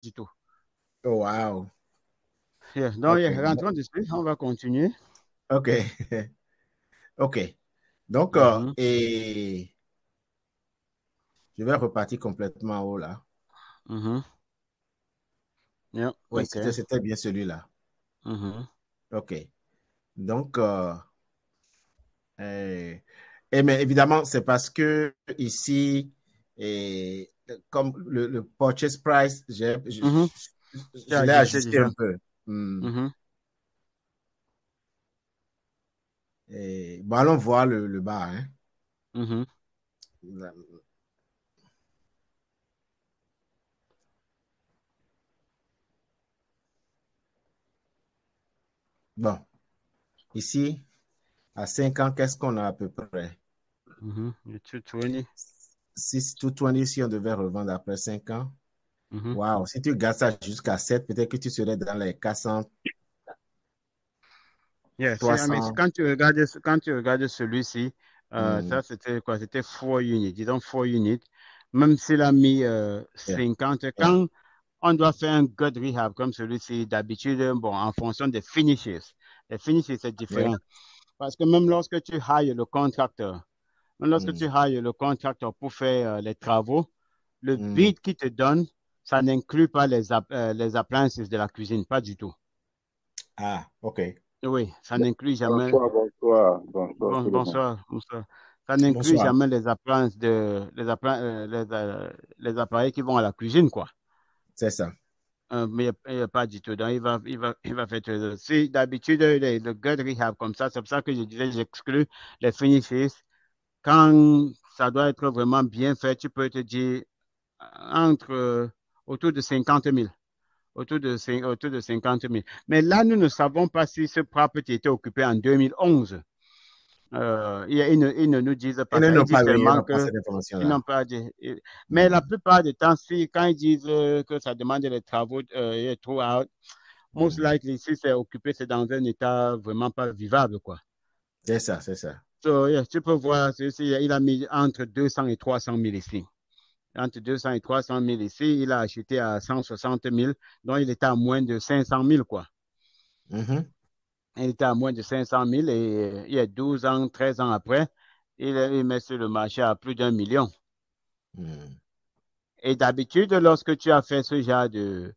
du tout. Oh, wow. Yeah. Donc, OK. yeah, rentrons dessus, on va continuer. OK. OK. Donc, Mhm, et je vais repartir complètement en haut là. mhm. Yeah, Oui, OK. c'était bien celui-là. Mhm, OK. Donc, euh, mais évidemment, c'est parce que ici, et, comme le purchase price, mhm. Tu as je l'ai ajusté ajusté déjà. un peu. Hmm. Mhm, Et, bon, allons voir le bas, hein. mhm. Bon, ici, à 5 ans, qu'est-ce qu'on a à peu près? Mhm. Le 220. Si tout 20, si on devait revendre après 5 ans, Mhm. waouh, si tu gardes ça jusqu'à 7, peut-être que tu serais dans les 400, Yeah, mais 300. quand tu regardes celui-ci, Hmm, ça c'était quoi? C'était 4 units, disons 4 units. Même s'il a mis yeah, 50, yeah, quand on doit faire un good rehab comme celui-ci, d'habitude, bon, en fonction des finishes. Les finishes, c'est yeah. différent. Parce que même lorsque tu hires le contracteur, même lorsque tu Hmm, hires le contracteur pour faire les travaux, le hmm. bid qu'il te donne, ça n'inclut pas les appliances de la cuisine, pas du tout. Ah, OK. Oui, ça n'inclut jamais. Bonsoir, bonsoir, bonsoir tout le monde. Bonsoir, bonsoir. Ça n'inclut Bonsoir. jamais les appareils qui vont à la cuisine, quoi. C'est ça. Mais il n'y a pas du tout. Donc, il va faire. Si d'habitude, le gut rehab comme ça, c'est pour ça que je disais, j'exclus les finishes. Quand ça doit être vraiment bien fait, tu peux te dire entre autour de 50 000. Autour de 50 000. Mais là, nous ne savons pas si ce property était occupé en 2011. Ils ne nous disent Et pas nous ça. Ils n'ont disent pas, oui, ils seulement n'ont pas que cette ils information-là. n'ont pas dit. Mais la Hmm, plupart du temps, si, quand ils disent que ça demande des travaux throughout, most hmm. likely, si c'est occupé, c'est dans un état vraiment pas vivable, quoi. C'est ça, c'est ça. So, yeah, tu peux voir, il a mis entre 200 et 300 000 ici. Entre 200 et 300 000 ici, il a acheté à 160 000, donc il était à moins de 500 000, quoi. Mhm. Il était à moins de 500 000 et il y a 12 ans, 13 ans après, il met sur le marché à plus d'1 million. Hmm. Et d'habitude, lorsque tu as fait ce genre de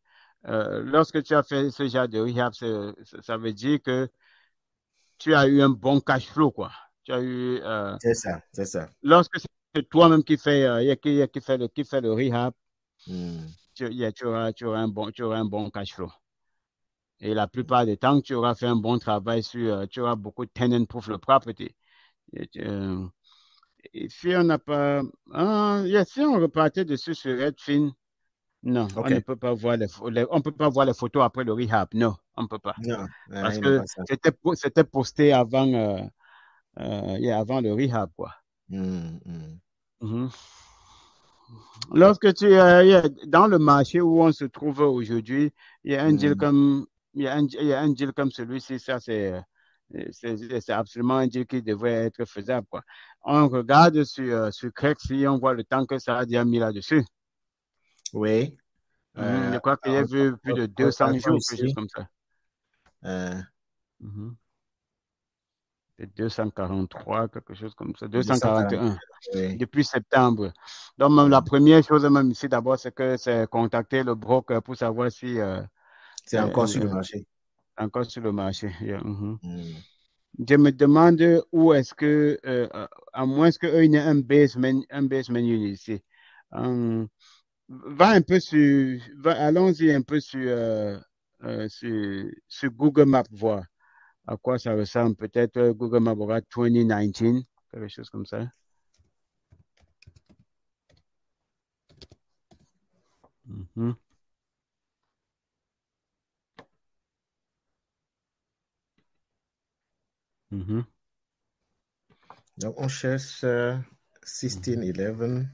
rehab, ça veut dire que tu as eu un bon cash flow, quoi. Tu as eu, C'est ça, c'est ça. lorsque c'est toi-même qui fait le rehab, Hmm, tu auras un bon cash flow. Et la plupart des temps, tu auras fait un bon travail tu auras beaucoup de tenant-proof le property. Et si on n'a pas, si on repartait dessus sur Redfin, non, on ne OK. peut pas voir on peut pas voir les photos après le rehab. Non, on ne peut pas. Non, Parce ils n'ont que pas ça. c'était posté avant le rehab, quoi. Hmm, hmm, Mhm. Lorsque dans le marché où on se trouve aujourd'hui, il y a un deal hmm. comme, il y a un deal comme celui-ci, ça c'est absolument un deal qui devrait être faisable, quoi. On regarde sur Craigslist, on voit le temps que ça a déjà mis là-dessus. Oui. Je crois qu'il y a vu plus de 200 Regardons jours, quelque chose ici. comme ça. Euh, Mhm. C'est 243, quelque chose comme ça. 240. 241 Oui. depuis septembre. Donc, même la Hmm. première chose, même ici, d'abord, c'est contacter le broker pour savoir si C'est encore sur le euh, marché. encore sur le marché. Yeah, mhm. Hmm. Je me demande où est-ce que, à moins qu'eux, ils aient un basement unit ici. Hum, allons-y un peu sur Google Maps, voir à quoi ça ressemble. Peut-être Google Maps aura 2019, quelque chose comme ça. Mhm, mhm, Donc, on cherche mhm, 1611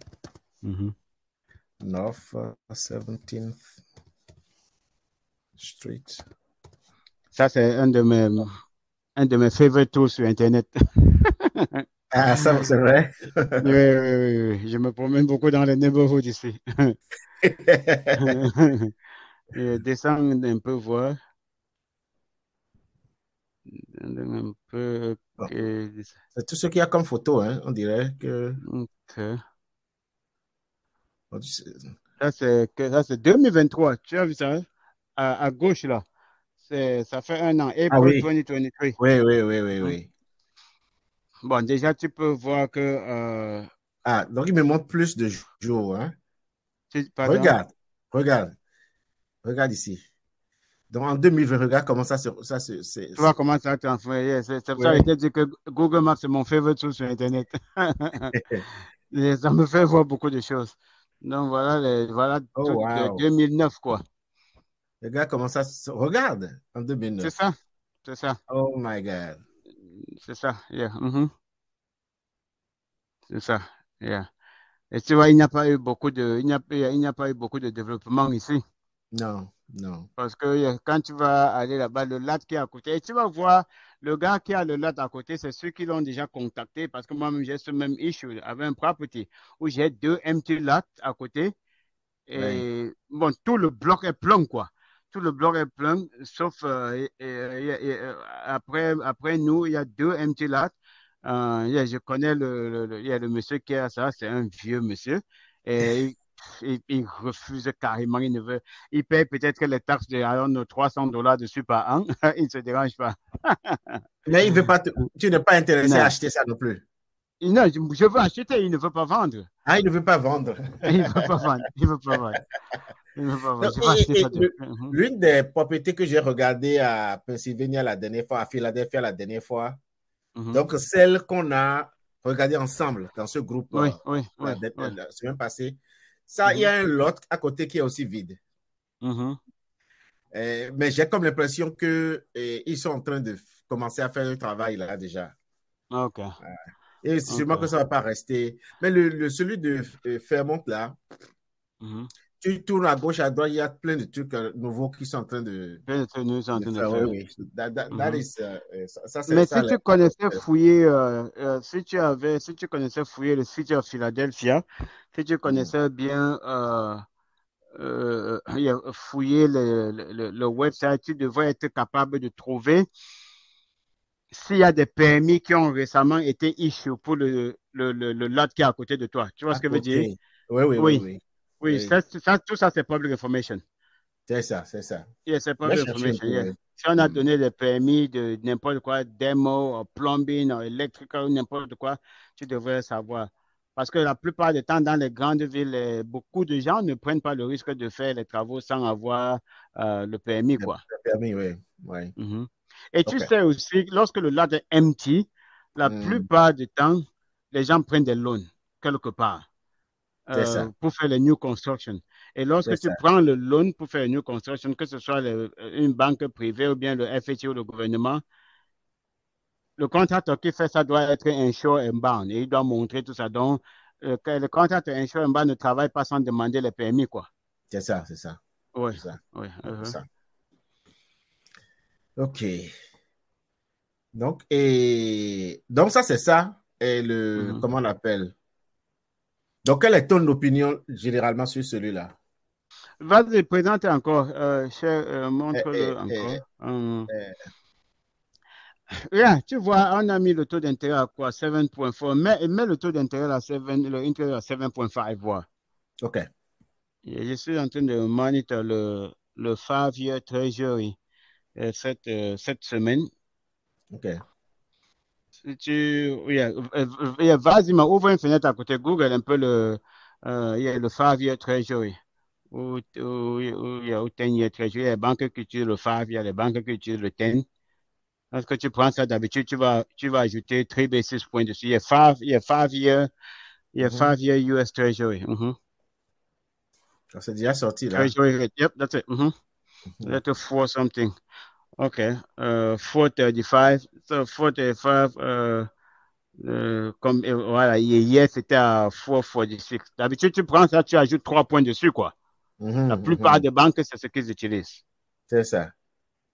mhm. North 17th Street. Ça, c'est un de mes favorite tools sur Internet. Ah, ça, c'est vrai. Oui, oui, oui, oui. Je me promène beaucoup dans les neighborhoods ici. Descends un peu voir. Un peu. Bon. Ok. C'est tout ce qu'il y a comme photo, hein. On dirait que. Ok. Bon, Ça, c'est 2023. Tu as vu ça? À gauche, là. Ça fait un an, Ah April oui, 2023. oui, oui, oui, oui, Mhm. oui. Bon, déjà, tu peux voir que. Ah, donc il me montre plus de jours, hein. Pardon? Regarde, regarde, regarde ici. Donc en 2020, regarde comment Tu vois comment ça transforme. Yeah, c'est pour ça que ouais. je t'ai dit que Google Maps, c'est mon favorite tool sur Internet. Et ça me fait voir beaucoup de choses. Donc, voilà Oh, tout de wow. 2009, quoi. Regarde comment regarde en C'est 2009. ça. C'est ça. Oh my God. C'est ça. Yeah. C'est ça. Yeah. Et tu vois, il n'y a pas eu beaucoup il n'y a pas eu beaucoup de développement ici. Non, non. Parce que quand tu vas aller là-bas, le lac qui est à côté, et tu vas voir le gars qui a le lac à côté, c'est ceux qui l'ont déjà contacté. Parce que moi-même, j'ai ce même issue avec un property où j'ai deux empty lots à côté. Oui. Et bon, tout le bloc est plein, quoi. Tout le bloc est plein, sauf après nous, il y a deux empty lots. Je connais il y a le monsieur qui a ça, c'est un vieux monsieur. Et il refuse carrément, il ne veut. Il paye peut-être les taxes de $300 dessus par an. Il ne se dérange pas. Mais il veut pas tu n'es pas intéressé à Non, acheter ça non plus. non, je veux acheter, il ne veut pas vendre. Ah, il ne veut pas vendre. Il ne veut pas vendre. Il ne veut pas vendre. Il ne veut pas vendre. Donc, Je vais acheter ça. l'une des propriétés que j'ai regardées à Pennsylvania la dernière fois, à Philadelphie la dernière fois, Mhm. donc celle qu'on a regardée ensemble dans ce groupe Oui, oui, oui, oui. la semaine passée, ça, il y Mhm, a un lot à côté qui est aussi vide. mhm. Mais j'ai comme l'impression que ils sont en train de commencer à faire un travail là déjà. OK, Et c'est sûrement que OK. ça ne va pas rester. Mais celui de Fairmont là, Mhm. tu tournes à gauche, à droite, il y a plein de trucs nouveaux qui sont en train Bien sûr, nous sommes en de train de faire. Oui, faire. oui. That Mhm. is, ça, c'est Mais ça. si tu connaissais fouiller, si tu connaissais fouiller le City of Philadelphia, si tu Mm. connaissais bien fouiller le website, tu devrais être capable de trouver s'il y a des permis qui ont récemment été issued pour le lot qui est à côté de toi. Tu vois À ce que je veux dire? côté. Oui, oui, oui, Oui, oui. oui, Oui, tout ça, c'est public information. c'est ça, c'est ça. Yes, c'est Je vais public chercher un information, peu, yes. oui. Si on a Mm. donné des permis de n'importe quoi, demo, ou plumbing, ou electrical, ou n'importe quoi, tu devrais savoir. Parce que la plupart du temps, dans les grandes villes, beaucoup de gens ne prennent pas le risque de faire les travaux sans avoir le permis, quoi. Le permis, oui. Oui. Mhm. Et tu OK. sais aussi, lorsque le lot est empty, la Mm. plupart du temps, les gens prennent des loans quelque part C'est ça, pour faire les new construction. Et c'est lorsque tu ça. prends le loan pour faire une new construction, que ce soit une banque privée ou bien le FHA ou le gouvernement, le contracteur qui fait ça doit être insured and bound et il doit montrer tout ça. Donc, que le contracteur insured and bound ne travaille pas sans demander les permis, quoi. C'est ça, c'est ça. Oui, C'est ça. oui. C'est ça. OK. Donc ça, c'est ça. Et Mhm. comment on l'appelle? Donc, quelle est ton opinion généralement sur celui-là? Vas-y, présente encore. Cher, Eh, montre-le eh, encore. eh, eh, Yeah, tu vois, on a mis le taux d'intérêt à quoi? 7,4. Mets le taux d'intérêt à 7, le intérêt à 7,5, voir. OK. Et je suis en train de monitor le 5-year Treasury cette semaine. OK. Si vas-y, ouvre une fenêtre à côté Google un peu le 5-year Treasury ou 10-year Treasury. Il y a les banques qui utilisent le 5, il y a les banques qui utilisent le 10. Lorsque tu prends ça d'habitude, tu vas ajouter 3 basis points dessus. Il y a Mhm. 5-year US Treasury. Ça, c'est déjà sorti là. Treasury rate. Yep, that's it. Mhm. That's 4 something. Okay. 435. So 435, comme, voilà, hier, c'était à 446. D'habitude, tu prends ça, tu ajoutes 3 points dessus, quoi. La Mhm, plupart mhm. des banques, c'est ce qu'ils utilisent. C'est ça.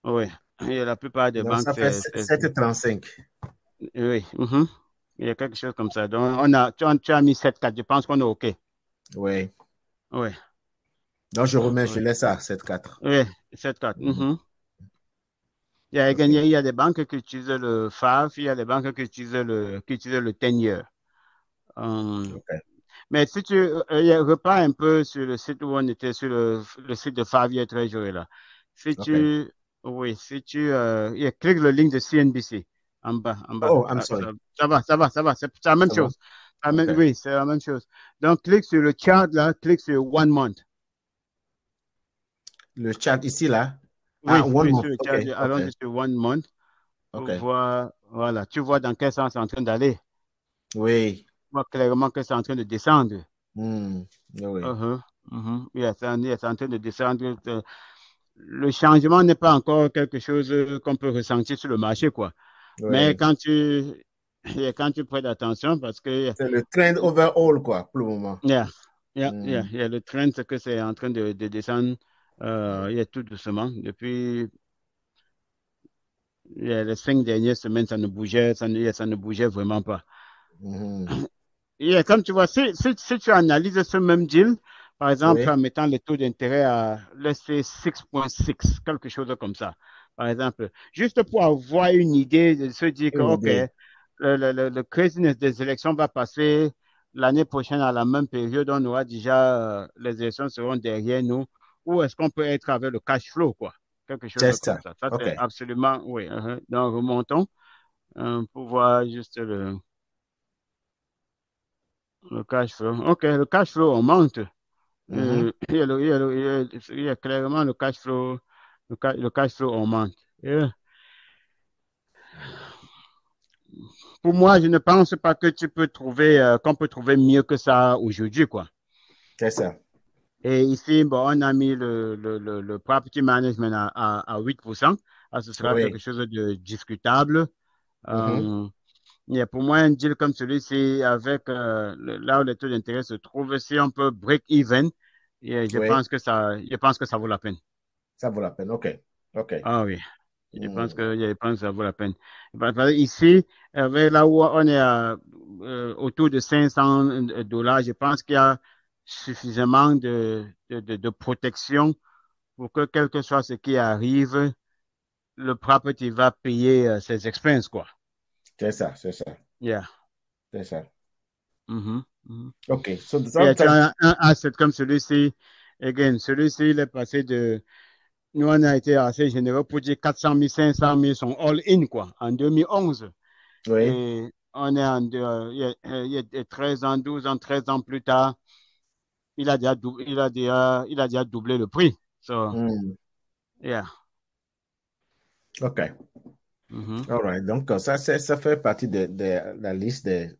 Oui. Et la plupart des Donc, banques, ça fait 7,35. oui. Il y a quelque chose comme ça. Donc, tu as mis 7,4. Je pense qu'on est OK. Oui. Oui. Donc, je remets, je Oui, laisse ça, 7,4. oui, 7-4. Mhm. Il OK. y a des banques qui utilisent le FAF, il y a des banques qui utilisent le 10-year. OK. Mais si tu repars un peu sur le site où on était, sur le site de Favier Treasury là. Si OK. tu, oui, si tu, clique le link de CNBC en bas. Oh, I'm Ah, sorry. ça va, c'est la même Ça va? chose. OK. Oui, c'est la même chose. Donc, clique sur le chart là, clique sur One Month. Le chat ici, là. Ah, Oui, one oui, month. sur le OK. chart, OK. allons-y sur One Month pour OK. voir, voilà, tu vois dans quel sens c'est en train d'aller. Oui. Tu vois clairement que c'est en train de descendre. Hmm. Oui. Uh-huh, yes, c'est en train de descendre. Le changement n'est pas encore quelque chose qu'on peut ressentir sur le marché, quoi. Mais Oui. quand tu prêtes attention, parce que, C'est le trend overall, quoi, pour le moment. yeah, Hmm. le trend, c'est que c'est en train de descendre, tout doucement. Depuis les 5 dernières semaines, ça ne bougeait, ça ne bougeait vraiment pas. Mhm. Comme tu vois, si tu analyses ce même deal, par exemple, Oui. en mettant le taux d'intérêt à, laisser 6,6, quelque chose comme ça, par exemple, juste pour avoir une idée de se dire que, Une OK, idée. le craziness des élections va passer l'année prochaine à la même période, on aura déjà, les élections seront derrière nous, ou est-ce qu'on peut être avec le cash flow, quoi, quelque chose C'est comme ça. ça. Ça, OK. c'est absolument, oui. Donc, remontons pour voir juste le cash flow. OK, le cash flow augmente. Mhm. Il y a clairement le cash flow, le cash flow augmente. Et pour moi, je ne pense pas que qu'on peut trouver mieux que ça aujourd'hui, quoi. C'est ça. Et ici, bon, on a mis le property management à 8%. Ah, ce sera quelque Oui. chose de discutable. Mhm. Euh, et pour moi, un deal comme celui-ci, avec là où le taux d'intérêt se trouve, si on peut break even, Oui. je pense que ça vaut la peine. Ça vaut la peine. OK. OK. Ah oui. Hmm. Je pense que ça vaut la peine. Parce que ici, là où on est autour de 500 $, je pense qu'il y a suffisamment de protection pour que quel que soit ce qui arrive, le property va payer ses expenses, quoi. C'est ça. C'est ça. Yeah. C'est ça. Mhm, mhm. OK. So, Et tu as un asset comme celui-ci, celui-ci, il est passé de. Nous, on a été assez généreux pour dire 400 000, 500 000 sont all-in, quoi, en 2011. oui. Et on est il y a 13 ans, 12 ans, 13 ans plus tard, il a déjà doublé le prix. So, Hmm. yeah. OK. Mhm, All right. Donc, ça fait partie de la liste des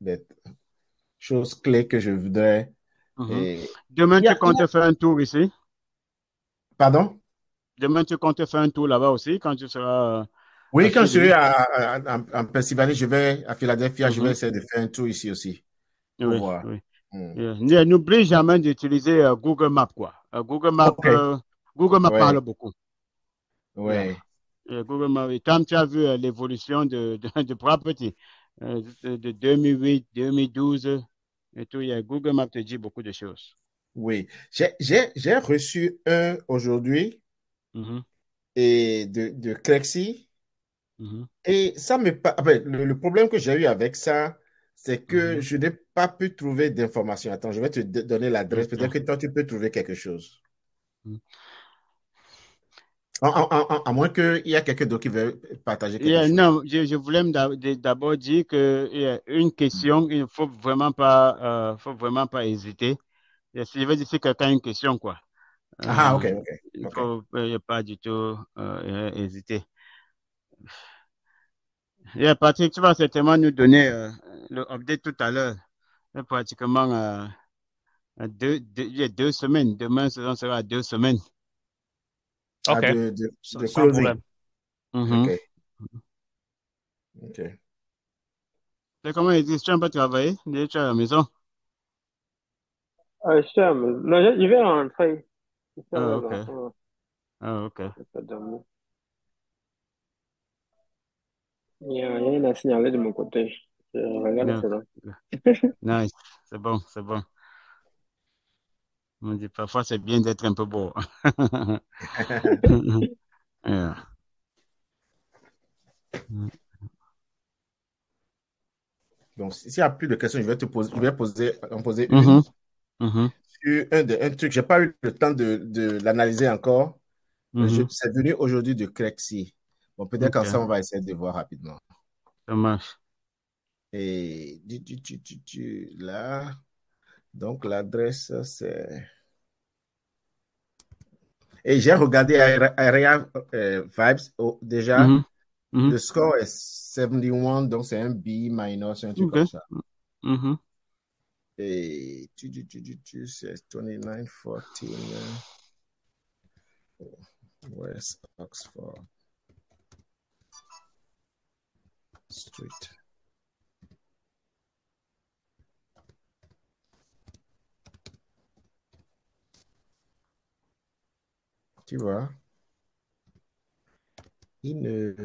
choses clés que je voudrais. mhm. Et... Demain, tu comptes faire un tour ici. Pardon? Demain, tu comptes faire un tour là-bas aussi quand tu seras à Oui, quand je serai Philly. en Pennsylvanie, je vais à Philadelphie, je vais Mhm. essayer de faire un tour ici aussi pour Oui, voir. oui. Hmm. N'oublie jamais d'utiliser Google Maps, quoi. OK. Google Maps parle Oui, beaucoup. Yeah. oui, Google Maps. Et comme tu as vu l'évolution de property de 2008, 2012 et tout, Google Maps te dit beaucoup de choses. oui. J'ai reçu un aujourd'hui Mhm, et de Clexi. mhm, Et ça me... enfin, le problème que j'ai eu avec ça, c'est que mhm. je n'ai pas pu trouver d'informations. Attends, je vais te donner l'adresse. Peut-être Ok. que toi, tu peux trouver quelque chose. Mhm. À moins qu'il y a quelqu'un d'autre qui veut partager quelque chose. Non, je voulais d'abord dire que une question, il faut vraiment pas hésiter. Et si je veux dire, si quelqu'un a une question, quoi, Ah, OK, euh, OK, il OK. faut pas du tout hésiter. Patrick, tu vas certainement nous donner le update tout à l'heure. Pratiquement il y a 2 semaines. Demain, ce sera 2 semaines. Ah, OK, de sans closing. problème. Mhm. OK, OK. C'est comment ils disent, tu n'as pas travaillé? Tu es à la maison. Non, je vais rentrer. Je suis à la Ah, ok. maison. Ah, ok. Je vais pas dormir. Il y a rien à signaler de mon côté. Je regarde la Non. saison. Nice. C'est bon, c'est bon. On dit parfois c'est bien d'être un peu beau. Yeah. Donc, s'il n'y a plus de questions, je vais en poser une. Mhm, mhm, Sur un truc, j'ai pas eu le temps de l'analyser encore. mhm. C'est venu aujourd'hui de Crexy. Bon, peut-être Ok, qu'ensemble, on va essayer de voir rapidement. ça marche. Et là, donc l'adresse, c'est. Et j'ai regardé Area Vibes déjà. Mhm, mhm. Le score est 71, donc c'est un B minus, un truc Ok. comme ça. Mhm. Et c'est 2914 West Oxford Street. Tu vois, il ne